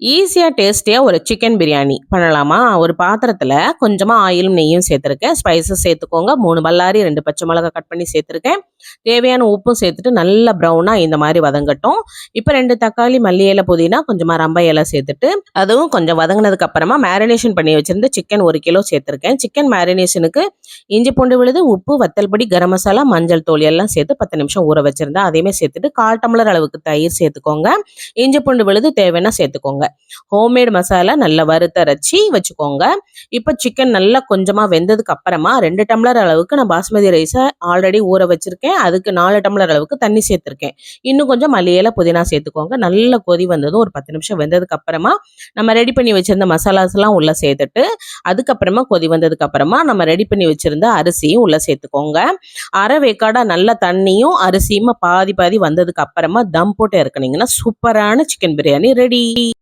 ஈஸியா, டேஸ்டியா ஒரு சிக்கன் பிரியாணி பண்ணலாமா? ஒரு பாத்திரத்துல கொஞ்சமா ஆயிலும், நெய்யும் சேர்த்துருக்கேன். ஸ்பைசஸ் சேர்த்துக்கோங்க. 3 பல்லாரி, 2 பச்சை மிளகாய் கட் பண்ணி சேர்த்துருக்கேன். தேவையான உப்பும் சேர்த்துட்டு நல்லா ப்ரௌனா இந்த மாரி வதங்கட்டும். இப்ப 2 தக்காளி, மல்லி இலை, புதினா, கொஞ்சமா ரம்ப இலை சேர்த்துட்டு, அதுவும் கொஞ்சம் வதங்குனதுக்கு அப்புறமா மேரினேஷன் பண்ணி வச்சிருந்த சிக்கன் 1 கிலோ சேர்த்துருக்கேன். சிக்கன் மேரினேஷனுக்கு இஞ்சி பூண்டு விழுது, உப்பு, வத்தல் பொடி, கரம் மசாலா, மஞ்சள் தூள் எல்லாம் சேர்த்து 10 நிமிஷம் ஊற வச்சிருந்தேன். அதையுமே சேர்த்துட்டு 1/4 டம்ளர் அளவுக்கு தயிர் சேர்த்துக்கோங்க. இஞ்சி பூண்டு விழுது தேவைன்னா சேர்த்துக்கோங்க. ஹோம்மேட் மசாலா நல்லா வறுத்தரைச்சி வச்சுக்கோங்க. இப்போ சிக்கன் நல்லா கொஞ்சமா வெந்ததுக்கு அப்புறமா 2 டம்ளர் அளவுக்கு நான் பாஸ்மதி ரைஸை ஆல்ரெடி ஊற வச்சிருக்கேன். அதுக்கு 4 டம்ளர் அளவுக்கு தண்ணி சேர்த்துருக்கேன். இன்னும் கொஞ்சம் மல்லி இலை, புதினா சேர்த்துக்கோங்க. நல்ல கொதி வந்ததும் ஒரு 10 நிமிஷம் வெந்ததுக்கு அப்புறமா நம்ம ரெடி பண்ணி வச்சிருந்த மசாலாஸ் எல்லாம் உள்ள சேர்த்துட்டு, அதுக்கப்புறமா கொதி வந்ததுக்கு அப்புறமா நம்ம ரெடி பண்ணி வச்சிருந்த அரிசியும் உள்ள சேர்த்துக்கோங்க. அரை வேக்காடா நல்ல தண்ணியும் அரிசியும் பாதி பாதி வந்ததுக்கு அப்புறமா தம் போட்டு இறக்குனீங்கன்னா சூப்பரான சிக்கன் பிரியாணி ரெடி.